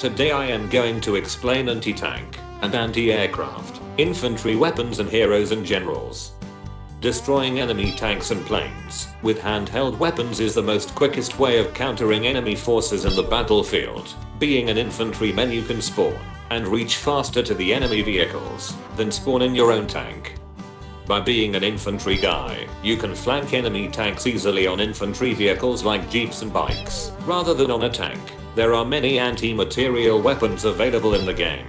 Today I am going to explain anti-tank and anti-aircraft, infantry weapons and heroes and generals. Destroying enemy tanks and planes with handheld weapons is the most quickest way of countering enemy forces in the battlefield. Being an infantryman, you can spawn and reach faster to the enemy vehicles than spawn in your own tank. By being an infantry guy, you can flank enemy tanks easily on infantry vehicles like jeeps and bikes, rather than on a tank. There are many anti-material weapons available in the game.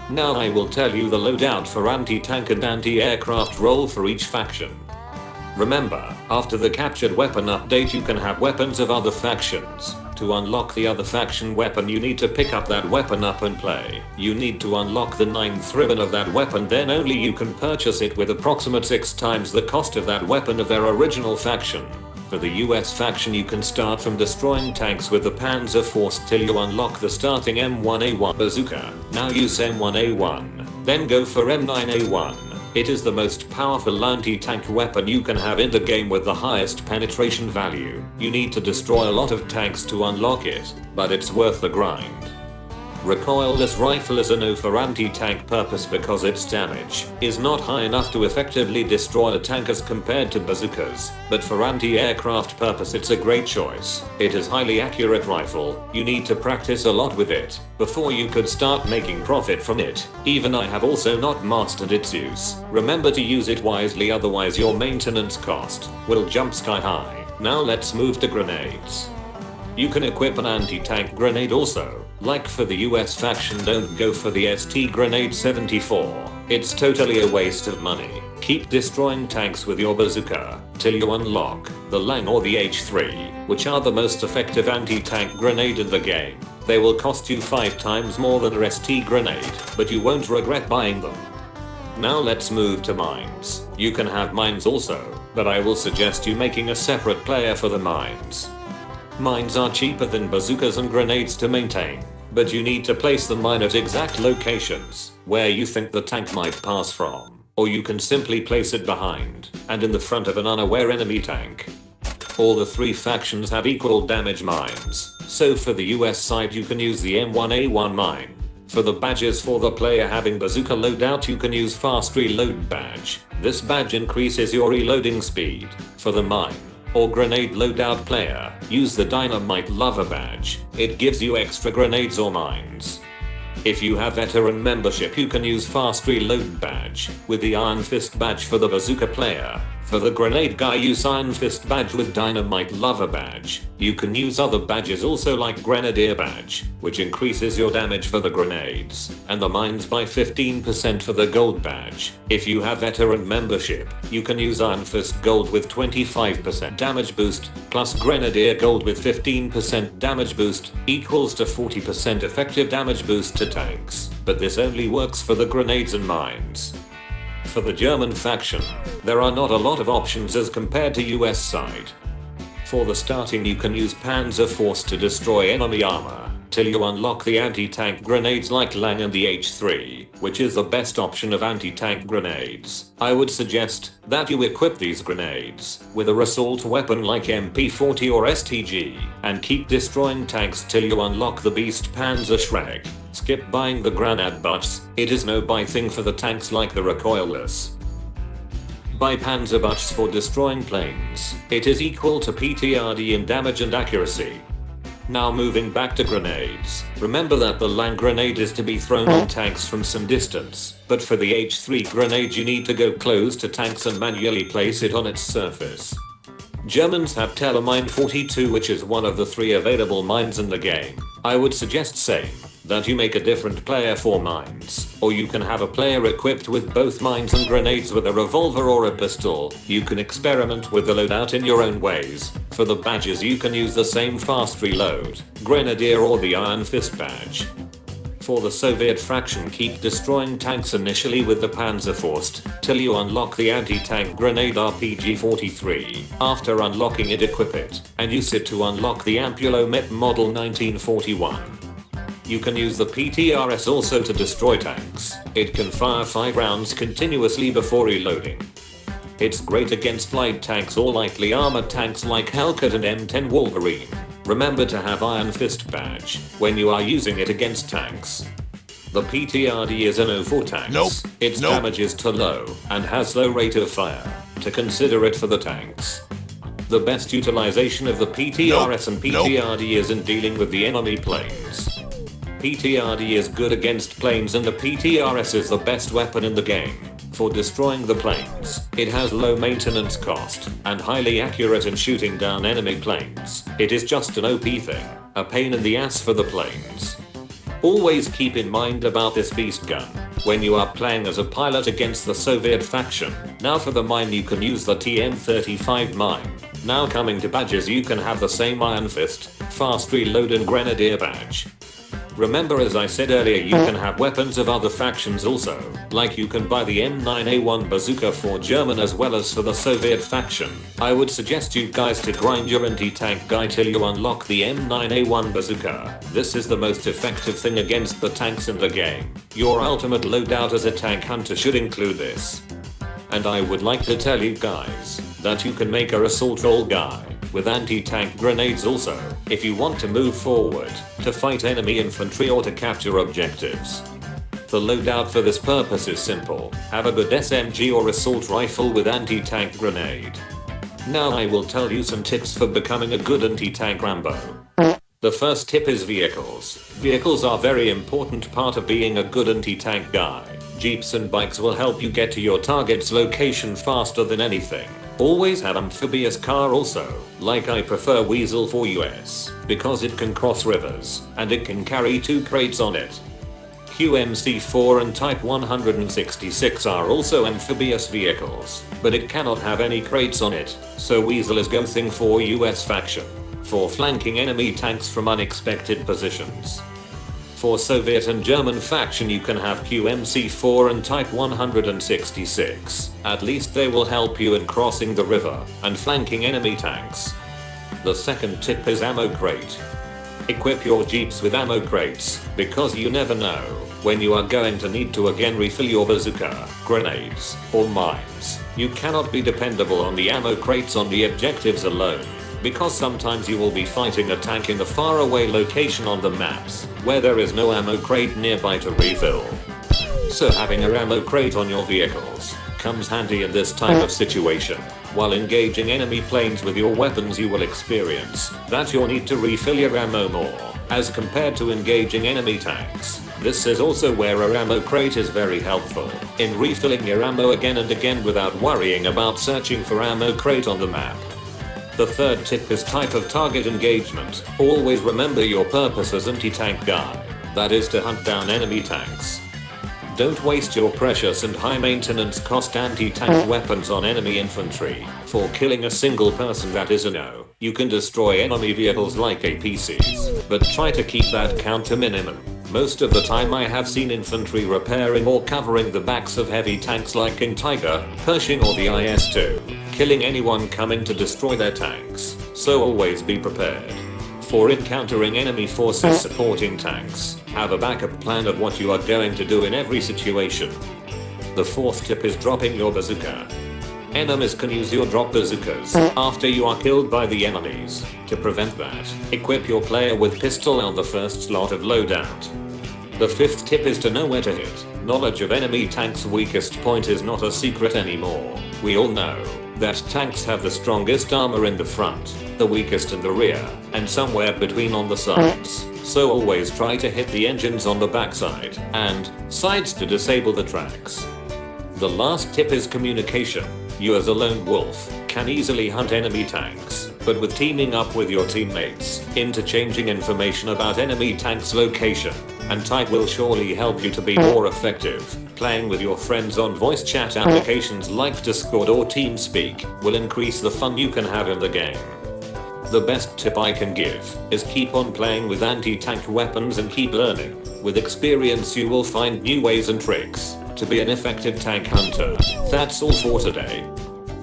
Now I will tell you the loadout for anti-tank and anti-aircraft role for each faction. Remember, after the captured weapon update you can have weapons of other factions. To unlock the other faction weapon you need to pick up that weapon up and play. You need to unlock the 9th ribbon of that weapon, then only you can purchase it with approximate 6 times the cost of that weapon of their original faction. For the US faction you can start from destroying tanks with the Panzer Force till you unlock the starting M1A1 bazooka. Now use M1A1, then go for M9A1. It is the most powerful anti-tank weapon you can have in the game with the highest penetration value. You need to destroy a lot of tanks to unlock it, but it's worth the grind. Recoilless rifle is a no for anti-tank purpose because its damage is not high enough to effectively destroy a tank as compared to bazookas, but for anti-aircraft purpose it's a great choice. It is highly accurate rifle, you need to practice a lot with it before you could start making profit from it. Even I have also not mastered its use. Remember to use it wisely, otherwise your maintenance cost will jump sky high. Now let's move to grenades. You can equip an anti-tank grenade also. Like for the US faction, don't go for the ST Grenade 74. It's totally a waste of money. Keep destroying tanks with your bazooka till you unlock the Lang or the H3, which are the most effective anti-tank grenade in the game. They will cost you 5 times more than a ST grenade, but you won't regret buying them. Now let's move to mines. You can have mines also, but I will suggest you making a separate player for the mines. Mines are cheaper than bazookas and grenades to maintain, but you need to place the mine at exact locations where you think the tank might pass from, or you can simply place it behind and in the front of an unaware enemy tank. All the 3 factions have equal damage mines, so for the US side you can use the M1A1 mine. For the badges for the player having bazooka loadout you can use fast reload badge. This badge increases your reloading speed. For the mine or grenade loadout player, use the Dynamite Lover badge. It gives you extra grenades or mines. If you have veteran membership you can use fast reload badge with the Iron Fist badge. For the bazooka player, for the grenade guy use Iron Fist badge with Dynamite Lover badge. You can use other badges also like Grenadier badge, which increases your damage for the grenades, and the mines by 15% for the gold badge. If you have veteran membership, you can use Iron Fist gold with 25% damage boost, plus Grenadier gold with 15% damage boost, equals to 40% effective damage boost to tanks, but this only works for the grenades and mines. For the German faction, there are not a lot of options as compared to US side. For the starting you can use Panzer Force to destroy enemy armor, till you unlock the anti-tank grenades like Lang and the H3, which is the best option of anti-tank grenades. I would suggest that you equip these grenades with a assault weapon like MP40 or STG, and keep destroying tanks till you unlock the Beast Panzer Shrek. Skip buying the grenade butts, it is no buy thing for the tanks like the recoilless. Buy Panzer butts for destroying planes. It is equal to PTRD in damage and accuracy. Now moving back to grenades. Remember that the Lang grenade is to be thrown on tanks from some distance, but for the H3 grenade you need to go close to tanks and manually place it on its surface. Germans have Telemine 42, which is one of the 3 available mines in the game. I would suggest same, that you make a different player for mines, or you can have a player equipped with both mines and grenades with a revolver or a pistol. You can experiment with the loadout in your own ways. For the badges you can use the same fast reload, Grenadier or the Iron Fist badge. For the Soviet faction, keep destroying tanks initially with the Panzer Force till you unlock the anti-tank grenade RPG-43. After unlocking it, equip it and use it to unlock the Ampulo MEP Model 1941. You can use the PTRS also to destroy tanks. It can fire 5 rounds continuously before reloading. It's great against light tanks or lightly armored tanks like Hellcat and M10 Wolverine. Remember to have Iron Fist badge when you are using it against tanks. The PTRD is a no for tanks. Its damage is too low and has low rate of fire to consider it for the tanks. The best utilization of the PTRS and PTRD is in dealing with the enemy planes. PTRD is good against planes and the PTRS is the best weapon in the game for destroying the planes. It has low maintenance cost and highly accurate in shooting down enemy planes. It is just an OP thing, a pain in the ass for the planes. Always keep in mind about this beast gun when you are playing as a pilot against the Soviet faction. Now for the mine, you can use the TM35 mine. Now coming to badges, you can have the same Iron Fist, Fast Reload and Grenadier badge. Remember, as I said earlier, you can have weapons of other factions also, like you can buy the M9A1 bazooka for German as well as for the Soviet faction. I would suggest you guys to grind your anti-tank guy till you unlock the M9A1 bazooka. This is the most effective thing against the tanks in the game. Your ultimate loadout as a tank hunter should include this. And I would like to tell you guys that you can make a assault role guy with anti-tank grenades also, if you want to move forward, to fight enemy infantry or to capture objectives. The loadout for this purpose is simple. Have a good SMG or assault rifle with anti-tank grenade. Now I will tell you some tips for becoming a good anti-tank Rambo. The first tip is vehicles. Vehicles are very important part of being a good anti-tank guy. Jeeps and bikes will help you get to your target's location faster than anything. Always have amphibious car also, like I prefer Weasel for US, because it can cross rivers, and it can carry 2 crates on it. QMC4 and Type 166 are also amphibious vehicles, but it cannot have any crates on it, so Weasel is go thing for US faction, for flanking enemy tanks from unexpected positions. For Soviet and German faction, you can have QMC4 and Type 166. At least they will help you in crossing the river and flanking enemy tanks. The second tip is ammo crate. Equip your jeeps with ammo crates, because you never know when you are going to need to again refill your bazooka, grenades, or mines. You cannot be dependable on the ammo crates on the objectives alone, because sometimes you will be fighting a tank in a faraway location on the maps, where there is no ammo crate nearby to refill. So having a ammo crate on your vehicles comes handy in this type of situation. While engaging enemy planes with your weapons, you will experience that you'll need to refill your ammo more, as compared to engaging enemy tanks. This is also where a ammo crate is very helpful, in refilling your ammo again and again without worrying about searching for ammo crate on the map. The third tip is type of target engagement. Always remember your purpose as anti-tank guy. That is to hunt down enemy tanks. Don't waste your precious and high maintenance cost anti-tank weapons on enemy infantry. For killing a single person, that is a no. You can destroy enemy vehicles like APCs, but try to keep that count to minimum. Most of the time I have seen infantry repairing or covering the backs of heavy tanks like King Tiger, Pershing or the IS-2, killing anyone coming to destroy their tanks, so always be prepared. For encountering enemy forces supporting tanks, have a backup plan of what you are going to do in every situation. The fourth tip is dropping your bazooka. Enemies can use your drop bazookas after you are killed by the enemies. To prevent that, equip your player with pistol on the first slot of loadout. The fifth tip is to know where to hit. Knowledge of enemy tanks' weakest point is not a secret anymore. We all know that tanks have the strongest armor in the front, the weakest in the rear, and somewhere between on the sides. So always try to hit the engines on the backside and sides to disable the tracks. The last tip is communication. You as a lone wolf can easily hunt enemy tanks, but with teaming up with your teammates, interchanging information about enemy tanks' location and type will surely help you to be more effective. Playing with your friends on voice chat applications like Discord or TeamSpeak will increase the fun you can have in the game. The best tip I can give is keep on playing with anti-tank weapons and keep learning. With experience you will find new ways and tricks to be an effective tank hunter. That's all for today.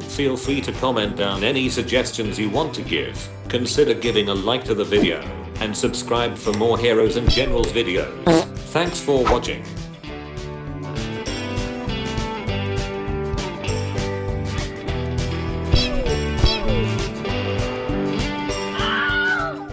Feel free to comment down any suggestions you want to give. Consider giving a like to the video and subscribe for more Heroes and Generals videos. Thanks for watching.